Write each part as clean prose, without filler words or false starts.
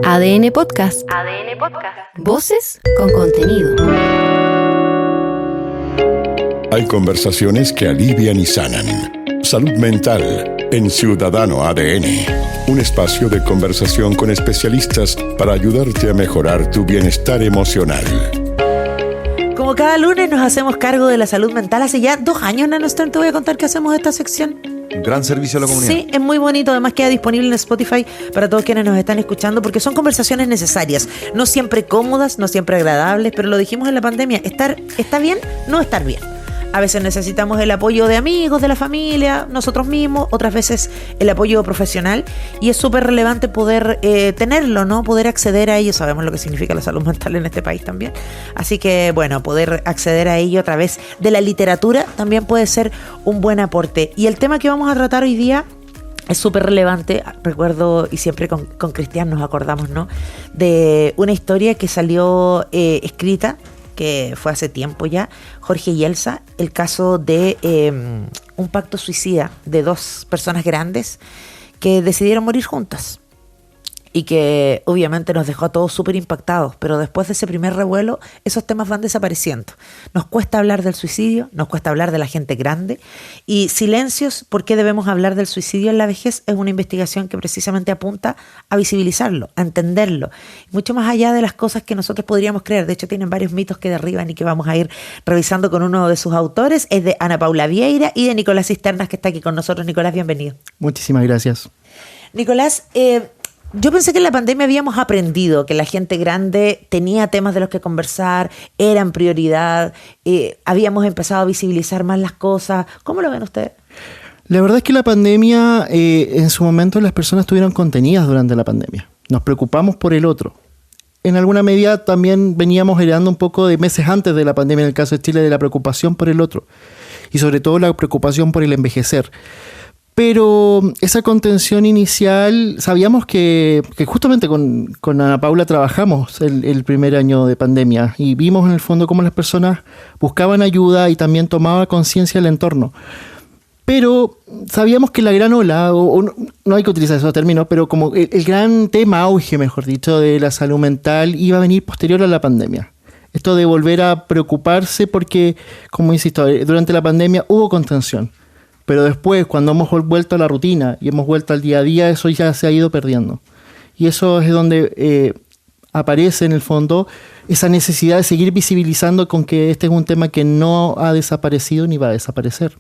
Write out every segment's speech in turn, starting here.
ADN Podcast. ADN Podcast. Voces con contenido. Hay conversaciones que alivian y sanan. Salud mental en Ciudadano ADN. Un espacio de conversación con especialistas para ayudarte a mejorar tu bienestar emocional. Como cada lunes nos hacemos cargo de la salud mental. Hace ya 2 años, Nanostén, te voy a contar que hacemos esta sección. Un gran servicio a la comunidad. Sí, es muy bonito. Además queda disponible en Spotify para todos quienes nos están escuchando, porque son conversaciones necesarias. No siempre cómodas, no siempre agradables, pero lo dijimos en la pandemia, está bien, no estar bien. A veces necesitamos el apoyo de amigos, de la familia, nosotros mismos, otras veces el apoyo profesional, y es súper relevante poder tenerlo, ¿no? Poder acceder a ello. Sabemos lo que significa la salud mental en este país también. Así que, bueno, poder acceder a ello a través de la literatura también puede ser un buen aporte. Y el tema que vamos a tratar hoy día es súper relevante. Recuerdo, y siempre con Cristian nos acordamos, ¿no?, de una historia que salió escrita, que fue hace tiempo ya, Jorge y Elsa, el caso de un pacto suicida de 2 personas grandes que decidieron morir juntas y que obviamente nos dejó a todos súper impactados, pero después de ese primer revuelo esos temas van desapareciendo. Nos cuesta hablar del suicidio, nos cuesta hablar de la gente grande, y Silencios, ¿por qué debemos hablar del suicidio en la vejez?, es una investigación que precisamente apunta a visibilizarlo, a entenderlo, mucho más allá de las cosas que nosotros podríamos creer. De hecho, tienen varios mitos que derriban y que vamos a ir revisando con uno de sus autores. Es de Ana Paula Vieira y de Nicolás Cisternas, que está aquí con nosotros. Nicolás, bienvenido. Muchísimas gracias. Nicolás, yo pensé que en la pandemia habíamos aprendido que la gente grande tenía temas de los que conversar, eran prioridad, habíamos empezado a visibilizar más las cosas. ¿Cómo lo ven ustedes? La verdad es que la pandemia, en su momento las personas estuvieron contenidas durante la pandemia. Nos preocupamos por el otro. En alguna medida también veníamos heredando un poco de meses antes de la pandemia, en el caso de Chile, de la preocupación por el otro. Y sobre todo la preocupación por el envejecer. Pero esa contención inicial, sabíamos que justamente con Ana Paula trabajamos el primer año de pandemia y vimos en el fondo cómo las personas buscaban ayuda y también tomaban conciencia del entorno. Pero sabíamos que la gran ola, o no hay que utilizar esos términos, pero como el gran tema, auge, mejor dicho, de la salud mental iba a venir posterior a la pandemia. Esto de volver a preocuparse porque, como insisto, durante la pandemia hubo contención. Pero después, cuando hemos vuelto a la rutina y hemos vuelto al día a día, eso ya se ha ido perdiendo. Y eso es donde aparece en el fondo esa necesidad de seguir visibilizando con que este es un tema que no ha desaparecido ni va a desaparecer.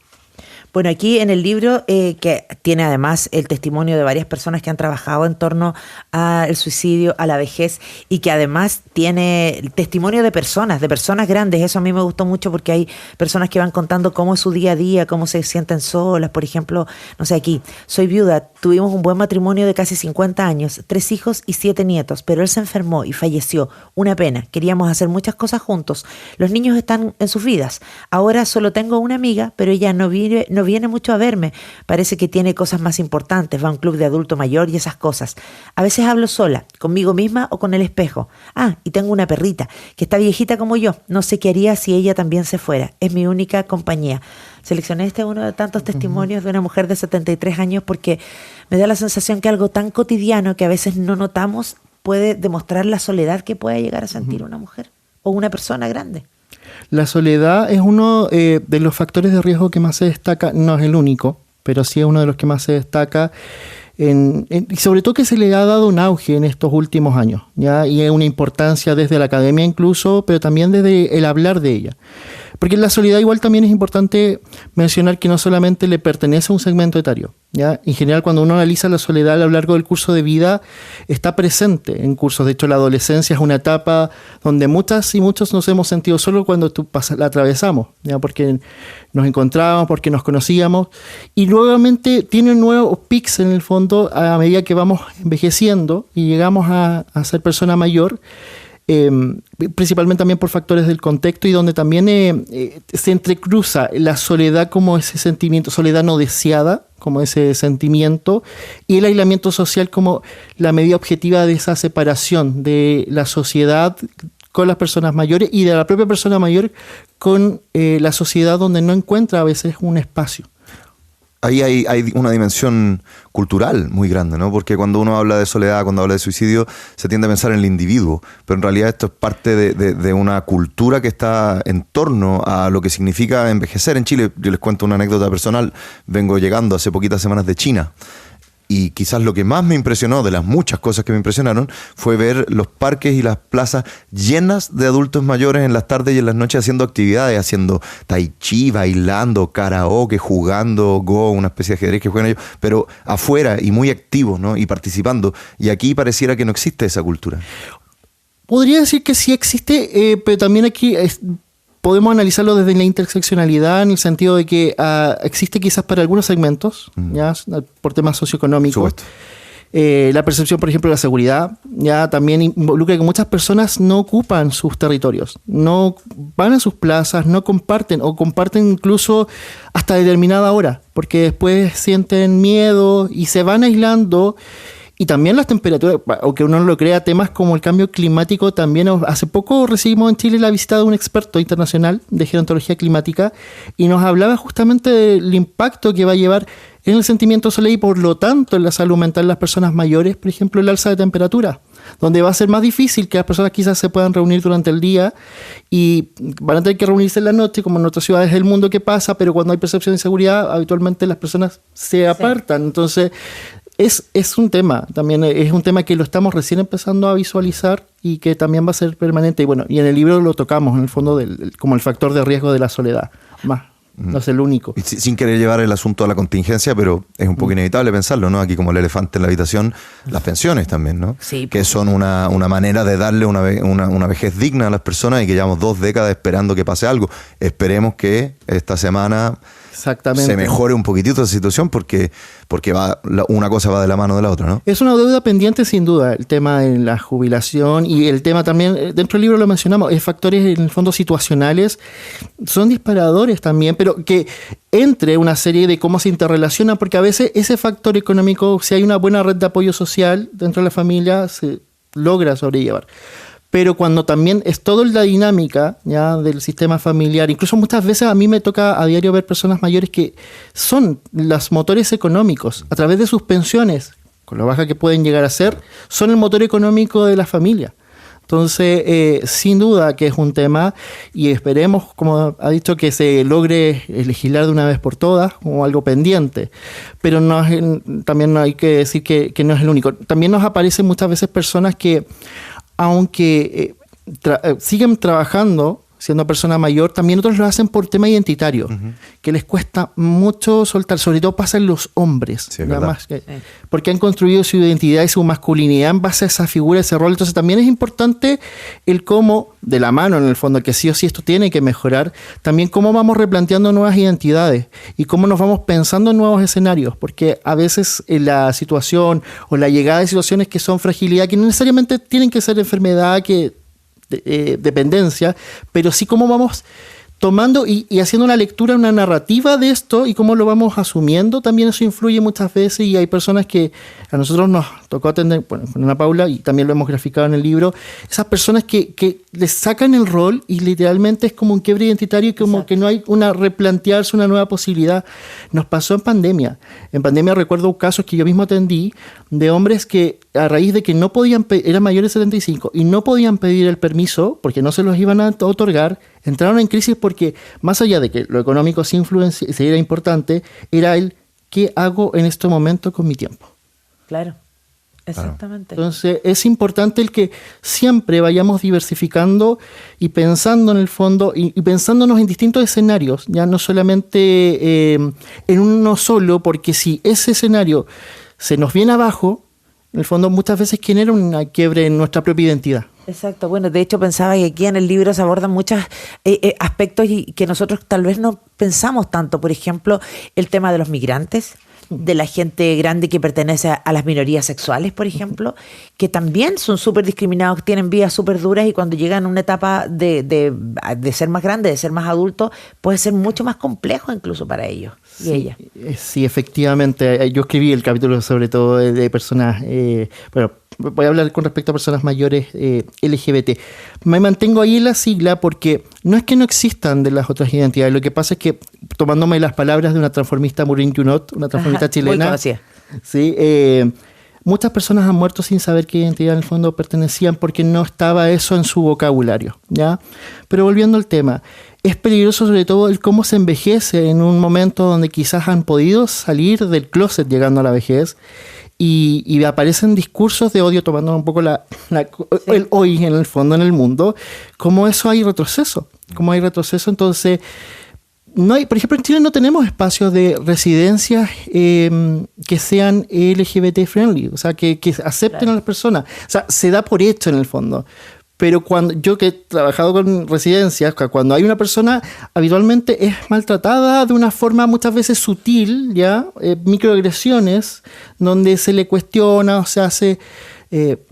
Bueno, aquí en el libro, que tiene además el testimonio de varias personas que han trabajado en torno al suicidio, a la vejez, y que además tiene el testimonio de personas grandes. Eso a mí me gustó mucho porque hay personas que van contando cómo es su día a día, cómo se sienten solas. Por ejemplo, no sé, aquí, soy viuda, tuvimos un buen matrimonio de casi 50 años, 3 hijos y 7 nietos, pero él se enfermó y falleció. Una pena, queríamos hacer muchas cosas juntos. Los niños están en sus vidas. Ahora solo tengo una amiga, pero ella no viene mucho a verme. Parece que tiene cosas más importantes, va a un club de adulto mayor y esas cosas. A veces hablo sola, conmigo misma o con el espejo. Y tengo una perrita que está viejita como yo. No sé qué haría si ella también se fuera. Es mi única compañía. Seleccioné uno de tantos testimonios de una mujer de 73 años porque me da la sensación que algo tan cotidiano que a veces no notamos puede demostrar la soledad que puede llegar a sentir una mujer o una persona grande. La soledad es uno de los factores de riesgo que más se destaca, no es el único, pero sí es uno de los que más se destaca, y sobre todo que se le ha dado un auge en estos últimos años, ¿ya? Y es una importancia desde la academia incluso, pero también desde el hablar de ella. Porque la soledad igual también es importante mencionar que no solamente le pertenece a un segmento etario, ¿ya? En general, cuando uno analiza la soledad a lo largo del curso de vida, está presente en cursos. De hecho, la adolescencia es una etapa donde muchas y muchos nos hemos sentido solos cuando la atravesamos, ¿ya? Porque nos encontrábamos, porque nos conocíamos, y nuevamente tiene nuevos pics en el fondo a medida que vamos envejeciendo y llegamos a ser persona mayor. Principalmente también por factores del contexto y donde también se entrecruza la soledad como ese sentimiento, soledad no deseada, como ese sentimiento, y el aislamiento social como la medida objetiva de esa separación de la sociedad con las personas mayores y de la propia persona mayor con la sociedad donde no encuentra a veces un espacio. ahí hay una dimensión cultural muy grande, ¿no? Porque cuando uno habla de soledad, cuando habla de suicidio, se tiende a pensar en el individuo, pero en realidad esto es parte de una cultura que está en torno a lo que significa envejecer en Chile. Yo les cuento una anécdota personal. Vengo llegando hace poquitas semanas de China. Y quizás lo que más me impresionó, de las muchas cosas que me impresionaron, fue ver los parques y las plazas llenas de adultos mayores en las tardes y en las noches haciendo actividades, haciendo tai chi, bailando, karaoke, jugando go, una especie de ajedrez que juegan ellos, pero afuera y muy activos, ¿no? Y participando. Y aquí pareciera que no existe esa cultura. Podría decir que sí existe, pero también aquí podemos analizarlo desde la interseccionalidad, en el sentido de que existe quizás para algunos segmentos, ya por temas socioeconómicos. La percepción, por ejemplo, de la seguridad, ya también involucra que muchas personas no ocupan sus territorios, no van a sus plazas, no comparten o comparten incluso hasta determinada hora, porque después sienten miedo y se van aislando. Y también las temperaturas, aunque uno no lo crea, temas como el cambio climático también. Hace poco recibimos en Chile la visita de un experto internacional de gerontología climática y nos hablaba justamente del impacto que va a llevar en el sentimiento de soledad y por lo tanto en la salud mental de las personas mayores, por ejemplo, el alza de temperatura, donde va a ser más difícil que las personas quizás se puedan reunir durante el día y van a tener que reunirse en la noche, como en otras ciudades del mundo que pasa, pero cuando hay percepción de inseguridad, habitualmente las personas se apartan. Entonces, es un tema, también es un tema que lo estamos recién empezando a visualizar y que también va a ser permanente. Y bueno, y en el libro lo tocamos, en el fondo, como el factor de riesgo de la soledad. No es el único. Y sin querer llevar el asunto a la contingencia, pero es un poco inevitable pensarlo, ¿no? Aquí como el elefante en la habitación, las pensiones también, ¿no? Sí. Que son una manera de darle una vejez digna a las personas y que llevamos 2 décadas esperando que pase algo. Esperemos que esta semana se mejore un poquitito esa situación porque una cosa va de la mano de la otra, ¿no? Es una deuda pendiente sin duda, el tema de la jubilación y el tema también, dentro del libro lo mencionamos, factores en el fondo situacionales, son disparadores también, pero que entre una serie de cómo se interrelacionan, porque a veces ese factor económico, si hay una buena red de apoyo social dentro de la familia, se logra sobrellevar. Pero cuando también es toda la dinámica ya del sistema familiar, incluso muchas veces a mí me toca a diario ver personas mayores que son los motores económicos, a través de sus pensiones, con lo baja que pueden llegar a ser, son el motor económico de la familia. Entonces, sin duda que es un tema y esperemos, como ha dicho, que se logre legislar de una vez por todas como algo pendiente. Pero también hay que decir que no es el único. También nos aparecen muchas veces personas que, aunque siguen trabajando, siendo persona mayor, también otros lo hacen por tema identitario, que les cuesta mucho soltar, sobre todo pasa en los hombres, sí, porque han construido su identidad y su masculinidad en base a esa figura, ese rol. Entonces también es importante el cómo, de la mano en el fondo, que sí o sí esto tiene que mejorar, también cómo vamos replanteando nuevas identidades y cómo nos vamos pensando en nuevos escenarios, porque a veces la situación o la llegada de situaciones que son fragilidad, que no necesariamente tienen que ser enfermedad, dependencia, pero sí cómo vamos tomando y haciendo una lectura, una narrativa de esto y cómo lo vamos asumiendo, también eso influye muchas veces y hay personas que a nosotros nos tocó atender, bueno, con Ana Paula, y también lo hemos graficado en el libro, esas personas que les sacan el rol y literalmente es como un quiebre identitario y como Exacto. Que no hay replantearse una nueva posibilidad. Nos pasó en pandemia. En pandemia recuerdo casos que yo mismo atendí de hombres que a raíz de que no podían, eran mayores de 75 y no podían pedir el permiso porque no se los iban a otorgar, entraron en crisis porque más allá de que lo económico sí era importante, era el ¿qué hago en este momento con mi tiempo? Claro, exactamente. Entonces es importante el que siempre vayamos diversificando y pensando en el fondo y pensándonos en distintos escenarios, ya no solamente en uno solo, porque si ese escenario se nos viene abajo, en el fondo muchas veces genera una quiebre en nuestra propia identidad. Exacto, bueno, de hecho pensaba que aquí en el libro se abordan muchos aspectos y que nosotros tal vez no pensamos tanto. Por ejemplo, el tema de los migrantes, de la gente grande que pertenece a las minorías sexuales, por ejemplo, que también son súper discriminados, tienen vidas súper duras y cuando llegan a una etapa de ser más grande, de ser más adultos, puede ser mucho más complejo incluso para ellos y ellas. Sí, efectivamente. Yo escribí el capítulo sobre todo de personas, voy a hablar con respecto a personas mayores LGBT. Me mantengo ahí en la sigla porque no es que no existan de las otras identidades. Lo que pasa es que, tomándome las palabras de una transformista, Maureen Junot, una transformista chilena. Muy conocida. Sí, muchas personas han muerto sin saber qué identidad en el fondo pertenecían porque no estaba eso en su vocabulario, ¿ya? Pero volviendo al tema, es peligroso sobre todo el cómo se envejece en un momento donde quizás han podido salir del closet llegando a la vejez y aparecen discursos de odio, tomando un poco el hoy en el fondo en el mundo, como eso hay retroceso, entonces... No hay, por ejemplo, en Chile no tenemos espacios de residencias que sean LGBT friendly, o sea, que acepten a las personas. O sea, se da por hecho en el fondo. Pero cuando yo que he trabajado con residencias, cuando hay una persona habitualmente es maltratada de una forma muchas veces sutil, ya microagresiones, donde se le cuestiona o se hace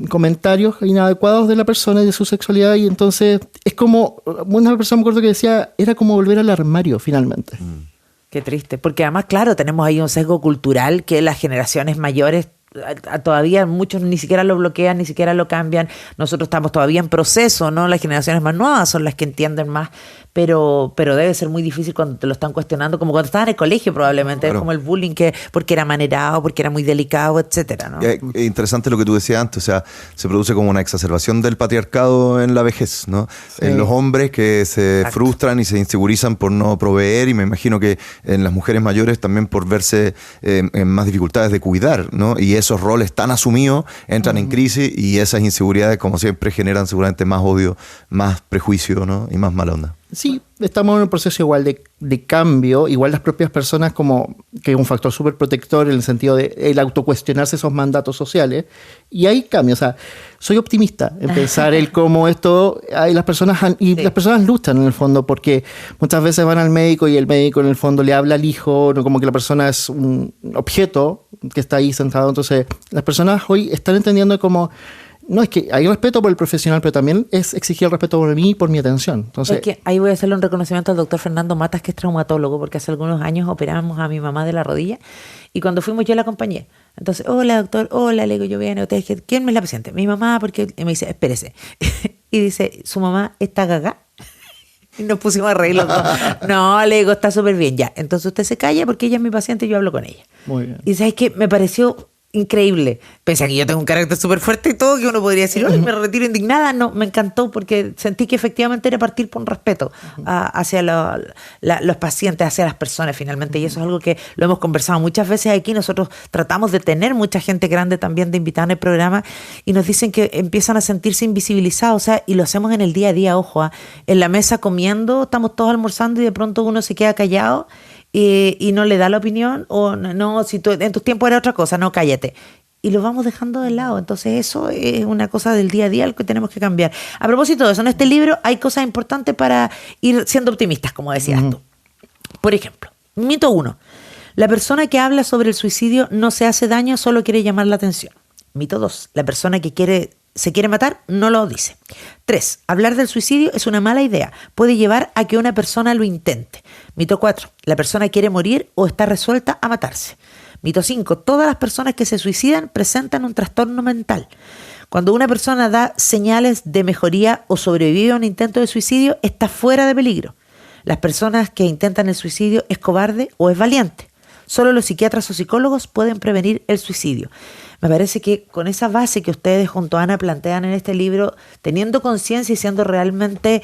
comentarios inadecuados de la persona y de su sexualidad, y entonces es como, una persona me acuerdo que decía, era como volver al armario finalmente. Qué triste, porque además, claro, tenemos ahí un sesgo cultural que las generaciones mayores todavía muchos ni siquiera lo bloquean, ni siquiera lo cambian. Nosotros estamos todavía en proceso, ¿no? Las generaciones más nuevas son las que entienden más, pero debe ser muy difícil cuando te lo están cuestionando, como cuando estabas en el colegio probablemente, claro. Es como el bullying, que porque era manerado, porque era muy delicado, etcétera, ¿no? Es interesante lo que tú decías antes, o sea, se produce como una exacerbación del patriarcado en la vejez, ¿no? Sí. En los hombres que se Exacto. frustran y se insegurizan por no proveer, y me imagino que en las mujeres mayores también por verse en más dificultades de cuidar, ¿no? Y esos roles tan asumidos entran en crisis, y esas inseguridades, como siempre, generan seguramente más odio, más prejuicio, ¿no? Y más mala onda. Sí, estamos en un proceso igual de cambio, igual las propias personas como que es un factor súper protector en el sentido de el autocuestionarse esos mandatos sociales, y hay cambios, o sea, soy optimista en pensar el cómo esto, las personas las personas luchan en el fondo, porque muchas veces van al médico y el médico en el fondo le habla al hijo, ¿no? Como que la persona es un objeto que está ahí sentado, entonces las personas hoy están entendiendo como... No, es que hay respeto por el profesional, pero también es exigir el respeto por mí y por mi atención. Entonces, es que ahí voy a hacerle un reconocimiento al doctor Fernando Matas, que es traumatólogo, porque hace algunos años operamos a mi mamá de la rodilla, y cuando fuimos yo la acompañé. Entonces, hola doctor, hola, le digo yo, bien, ¿usted quién es la paciente? Mi mamá, porque y me dice, espérese. Y dice, ¿su mamá está gaga? Y nos pusimos a reír los dos. No, le digo, está súper bien, ya. Entonces usted se calla porque ella es mi paciente y yo hablo con ella. Muy bien. Y ¿sabes qué? Me pareció... increíble. Pese a que yo tengo un carácter súper fuerte y todo, que uno podría decir, ¡ay, me retiro indignada! No, me encantó porque sentí que efectivamente era partir por un respeto hacia los pacientes, hacia las personas finalmente. Y eso es algo que lo hemos conversado muchas veces aquí. Nosotros tratamos de tener mucha gente grande también de invitada en el programa, y nos dicen que empiezan a sentirse invisibilizados. O sea, y lo hacemos en el día a día, ojo, en la mesa comiendo, estamos todos almorzando y de pronto uno se queda callado y no le da la opinión, o no, si tú, en tus tiempos era otra cosa, no, cállate. Y lo vamos dejando de lado. Entonces eso es una cosa del día a día, algo que tenemos que cambiar. A propósito de eso, en este libro hay cosas importantes para ir siendo optimistas, como decías tú. Por ejemplo, mito 1. La persona que habla sobre el suicidio no se hace daño, solo quiere llamar la atención. Mito 2. La persona que se quiere matar no lo dice. 3. Hablar del suicidio es una mala idea. Puede llevar a que una persona lo intente. Mito 4. La persona quiere morir o está resuelta a matarse. Mito 5. Todas las personas que se suicidan presentan un trastorno mental. Cuando una persona da señales de mejoría o sobrevive a un intento de suicidio, está fuera de peligro. Las personas que intentan el suicidio es cobarde o es valiente. Solo los psiquiatras o psicólogos pueden prevenir el suicidio. Me parece que con esa base que ustedes junto a Ana plantean en este libro, teniendo conciencia y siendo realmente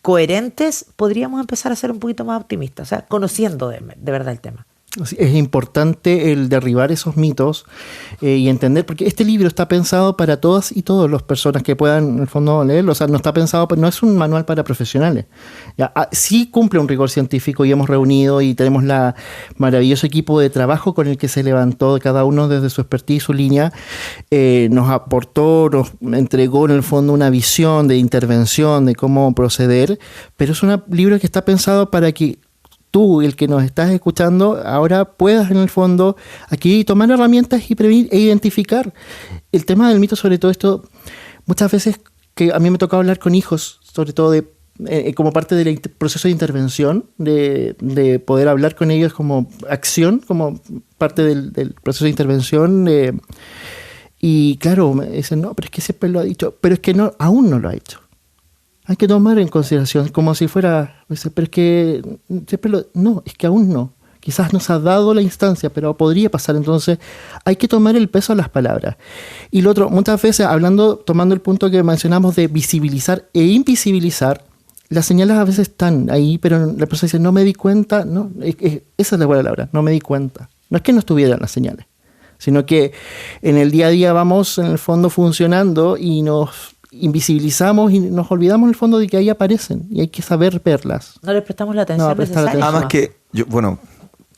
coherentes, podríamos empezar a ser un poquito más optimistas, o sea, conociendo de verdad el tema. Es importante el derribar esos mitos y entender, porque este libro está pensado para todas y todas las personas que puedan en el fondo leerlo. O sea, no está pensado, no es un manual para profesionales. Ya, sí cumple un rigor científico, y hemos reunido y tenemos la maravilloso equipo de trabajo con el que se levantó cada uno desde su expertise, su línea. Nos aportó, nos entregó en el fondo una visión de intervención, de cómo proceder, pero es un libro que está pensado para que tú, el que nos estás escuchando, ahora puedas en el fondo aquí tomar herramientas y prevenir e identificar. El tema del mito sobre todo esto, muchas veces que a mí me toca hablar con hijos, sobre todo como parte del proceso de intervención, de poder hablar con ellos como acción, como parte del proceso de intervención, Y claro, me dicen, no, pero es que siempre lo ha dicho, pero es que no, aún no lo ha hecho. Hay que tomar en consideración, como si fuera, pero es que siempre no, es que aún no. Quizás nos ha dado la instancia, pero podría pasar. Entonces, hay que tomar el peso a las palabras. Y lo otro, muchas veces, tomando el punto que mencionamos de visibilizar e invisibilizar, las señales a veces están ahí, pero la persona dice, no me di cuenta. No, esa es la palabra, no me di cuenta. No es que no estuvieran las señales, sino que en el día a día vamos, en el fondo, funcionando y nos invisibilizamos y nos olvidamos en el fondo de que ahí aparecen y hay que saber verlas. No les prestamos la atención necesaria. Además que,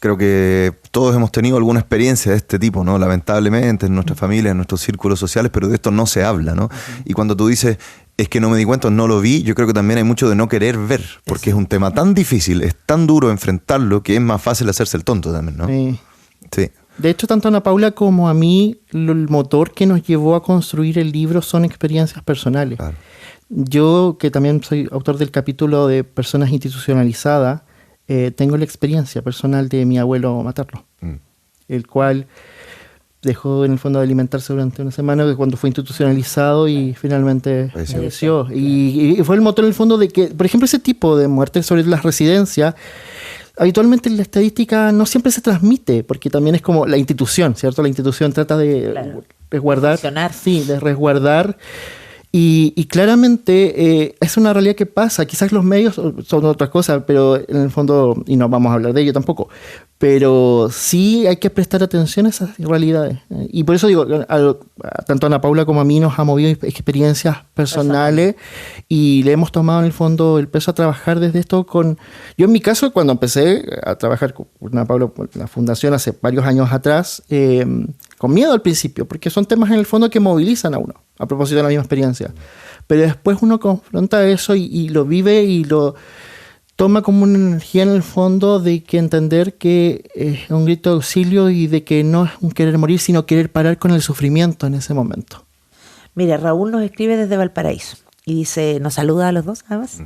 creo que todos hemos tenido alguna experiencia de este tipo, ¿no? Lamentablemente, en nuestra familia, en nuestros círculos sociales, pero de esto no se habla, ¿no? Uh-huh. Y cuando tú dices, es que no me di cuenta, no lo vi, yo creo que también hay mucho de no querer ver, porque es un tema tan difícil, es tan duro enfrentarlo, que es más fácil hacerse el tonto también, ¿no? Sí. De hecho, tanto a Ana Paula como a mí, el motor que nos llevó a construir el libro son experiencias personales. Claro. Yo, que también soy autor del capítulo de Personas Institucionalizadas, tengo la experiencia personal de mi abuelo materno, el cual dejó en el fondo de alimentarse durante una semana cuando fue institucionalizado y finalmente falleció. Y fue el motor en el fondo de que, por ejemplo, ese tipo de muertes sobre las residencias, habitualmente en la estadística no siempre se transmite, porque también es como la institución, ¿cierto? La institución trata de resguardar. Sí, de resguardar. Y claramente es una realidad que pasa. Quizás los medios son otra cosa, pero en el fondo, y no vamos a hablar de ello tampoco, pero sí hay que prestar atención a esas realidades. Y por eso digo, tanto a Ana Paula como a mí nos ha movido experiencias personales y le hemos tomado en el fondo el peso a trabajar desde esto Yo en mi caso, cuando empecé a trabajar con Ana Paula en la fundación hace varios años atrás, con miedo al principio, porque son temas en el fondo que movilizan a uno, a propósito de la misma experiencia. Pero después uno confronta eso y lo vive y lo toma como una energía en el fondo de que entender que es un grito de auxilio y de que no es un querer morir, sino querer parar con el sufrimiento en ese momento. Mira, Raúl nos escribe desde Valparaíso y dice, nos saluda a los dos además.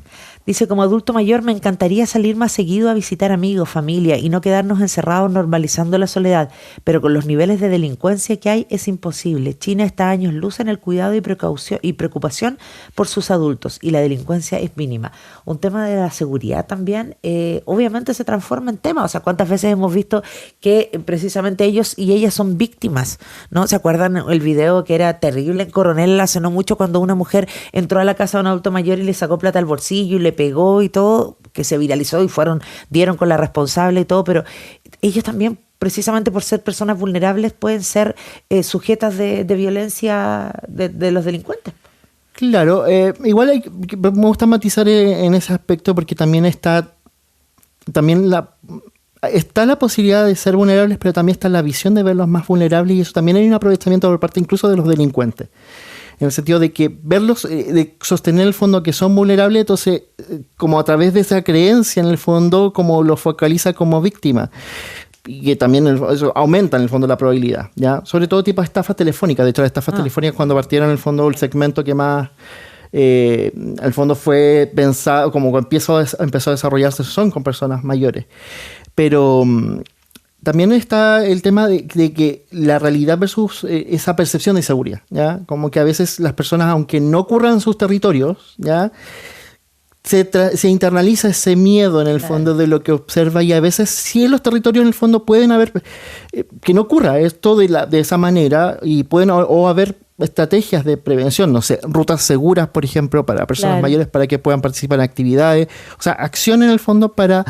Dice, como adulto mayor me encantaría salir más seguido a visitar amigos, familia y no quedarnos encerrados normalizando la soledad, pero con los niveles de delincuencia que hay es imposible. China está a años luz en el cuidado y preocupación por sus adultos y la delincuencia es mínima. Un tema de la seguridad también obviamente se transforma en tema. O sea, ¿cuántas veces hemos visto que precisamente ellos y ellas son víctimas? ¿No? ¿Se acuerdan el video que era terrible en Coronel hace no mucho cuando una mujer entró a la casa de un adulto mayor y le sacó plata al bolsillo y le pegó y todo, que se viralizó y dieron con la responsable y todo, pero ellos también, precisamente por ser personas vulnerables, pueden ser sujetas de violencia de los delincuentes. Claro, igual me gusta matizar en ese aspecto porque también está la posibilidad de ser vulnerables, pero también está la visión de verlos más vulnerables y eso también hay un aprovechamiento por parte incluso de los delincuentes. En el sentido de que verlos, de sostener el fondo que son vulnerables, entonces como a través de esa creencia en el fondo, como los focaliza como víctima. Y que también eso aumenta en el fondo la probabilidad, ¿ya? Sobre todo tipo de estafa telefónica. De hecho, las estafas telefónicas cuando partieron en el fondo el segmento que más al fondo fue pensado, como empezó a desarrollarse, son con personas mayores. Pero también está el tema de que la realidad versus esa percepción de inseguridad, ¿ya? Como que a veces las personas, aunque no ocurran en sus territorios, ¿ya? Se internaliza ese miedo en el fondo de lo que observa y a veces sí en los territorios en el fondo pueden haber, que no ocurra esto de esa manera y pueden o haber estrategias de prevención, no sé, rutas seguras, por ejemplo, para personas mayores para que puedan participar en actividades, o sea, acción en el fondo para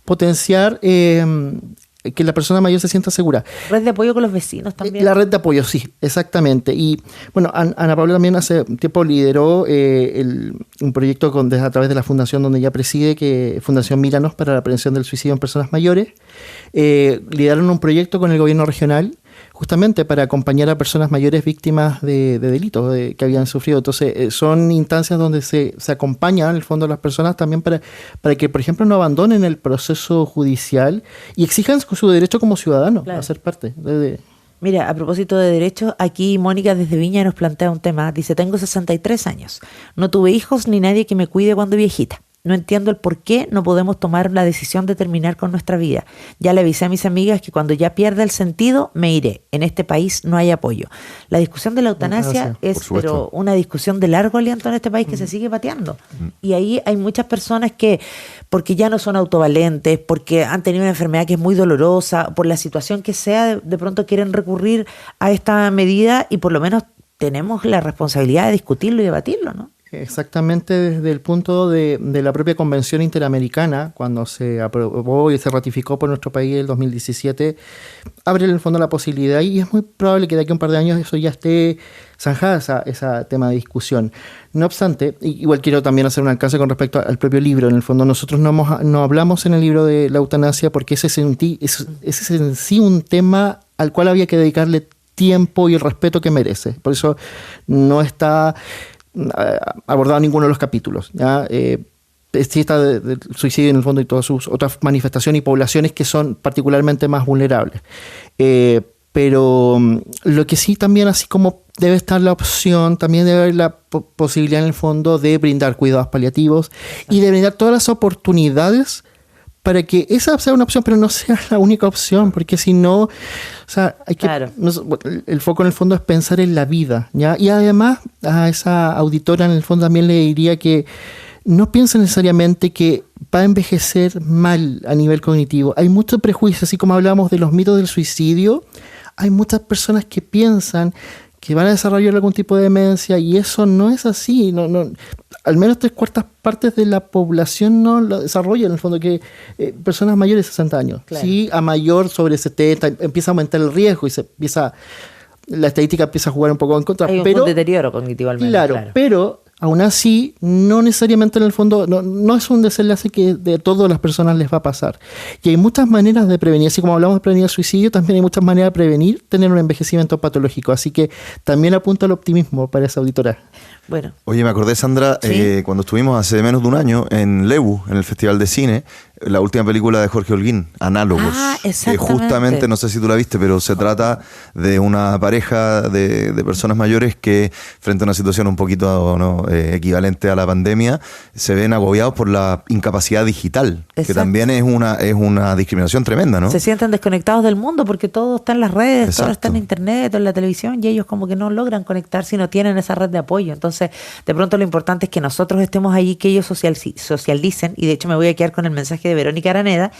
potenciar que la persona mayor se sienta segura. Red de apoyo con los vecinos también. La red de apoyo, sí, exactamente. Y bueno, Ana Paula también hace tiempo lideró un proyecto a través de la fundación donde ella preside, que Fundación Míranos para la prevención del suicidio en personas mayores. Lideraron un proyecto con el gobierno regional justamente para acompañar a personas mayores víctimas de delitos que habían sufrido. Entonces, son instancias donde se acompañan en el fondo a las personas también para que, por ejemplo, no abandonen el proceso judicial y exijan su derecho como ciudadanos a ser parte. Mira, a propósito de derechos, aquí Mónica desde Viña nos plantea un tema. Dice, tengo 63 años. No tuve hijos ni nadie que me cuide cuando viejita. No entiendo el por qué no podemos tomar la decisión de terminar con nuestra vida. Ya le avisé a mis amigas que cuando ya pierda el sentido, me iré. En este país no hay apoyo. La discusión de la eutanasia es pero una discusión de largo aliento en este país que se sigue pateando. Y ahí hay muchas personas que, porque ya no son autovalentes, porque han tenido una enfermedad que es muy dolorosa, por la situación que sea, de pronto quieren recurrir a esta medida y por lo menos tenemos la responsabilidad de discutirlo y debatirlo, ¿no? Exactamente desde el punto de la propia Convención Interamericana, cuando se aprobó y se ratificó por nuestro país en el 2017, abre en el fondo la posibilidad y es muy probable que de aquí a un par de años eso ya esté zanjada ese tema de discusión. No obstante, igual quiero también hacer un alcance con respecto al propio libro. En el fondo nosotros no hablamos en el libro de la eutanasia porque ese es en sí un tema al cual había que dedicarle tiempo y el respeto que merece. Por eso no está abordado ninguno de los capítulos, ¿ya? Sí está del suicidio en el fondo y todas sus otras manifestaciones y poblaciones que son particularmente más vulnerables. Pero lo que sí también, así como debe estar la opción, también debe haber la posibilidad en el fondo de brindar cuidados paliativos y de brindar todas las oportunidades para que esa sea una opción, pero no sea la única opción, porque si no, o sea, hay que, claro. El foco en el fondo es pensar en la vida, ¿ya? Y además a esa auditora en el fondo también le diría que no piense necesariamente que va a envejecer mal a nivel cognitivo. Hay mucho prejuicio, así como hablamos de los mitos del suicidio, hay muchas personas que piensan que van a desarrollar algún tipo de demencia y eso no es así. No, al menos 3/4 partes de la población no lo desarrollan, en el fondo, que personas mayores de 60 años. Claro. Sí, a mayor sobre 70 empieza a aumentar el riesgo y la estadística empieza a jugar un poco en contra. Hay un deterioro cognitivo al menos. Claro, pero aún así, no necesariamente en el fondo, no es un desenlace que de todas las personas les va a pasar. Y hay muchas maneras de prevenir, así como hablamos de prevenir el suicidio, también hay muchas maneras de prevenir tener un envejecimiento patológico. Así que también apunto al optimismo para esa auditora. Bueno. Oye, me acordé, Sandra, ¿Sí? Cuando estuvimos hace menos de un año en Lebu, en el Festival de Cine, la última película de Jorge Holguín, Análogos. Exactamente. Que justamente, no sé si tú la viste, pero se trata de una pareja de personas mayores que, frente a una situación un poquito equivalente a la pandemia, se ven agobiados por la incapacidad digital, Exacto. que también es una discriminación tremenda, ¿no? Se sienten desconectados del mundo porque todo está en las redes, Exacto. todo está en internet, en la televisión, y ellos como que no logran conectar si no tienen esa red de apoyo. Entonces, de pronto lo importante es que nosotros estemos allí, que ellos socialicen, y de hecho me voy a quedar con el mensaje de Verónica Araneda,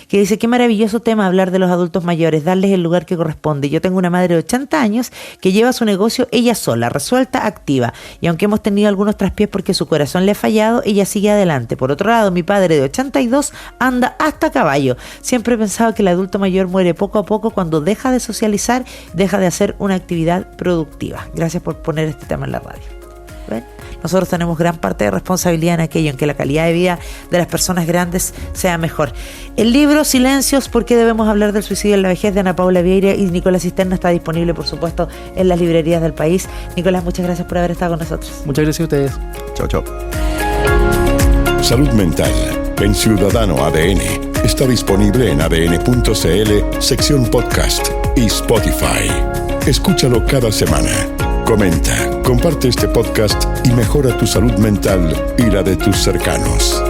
que dice: qué maravilloso tema hablar de los adultos mayores, darles el lugar que corresponde. Yo tengo una madre de 80 años que lleva su negocio ella sola, resuelta, activa, y aunque hemos tenido algunos traspiés porque su corazón le ha fallado, ella sigue adelante. Por otro lado, mi padre de 82 anda hasta a caballo. Siempre he pensado que el adulto mayor muere poco a poco cuando deja de socializar, deja de hacer una actividad productiva. Gracias por poner este tema en la radio. ¿Ven? Nosotros tenemos gran parte de responsabilidad en aquello, en que la calidad de vida de las personas grandes sea mejor. El libro Silencios, ¿por qué debemos hablar del suicidio en la vejez?, de Ana Paula Vieira y Nicolás Cisterna, está disponible, por supuesto, en las librerías del país. Nicolás, muchas gracias por haber estado con nosotros. Muchas gracias a ustedes. Chao, chao. Salud Mental en Ciudadano ADN está disponible en adn.cl, sección podcast y Spotify. Escúchalo cada semana. Comenta, comparte este podcast y mejora tu salud mental y la de tus cercanos.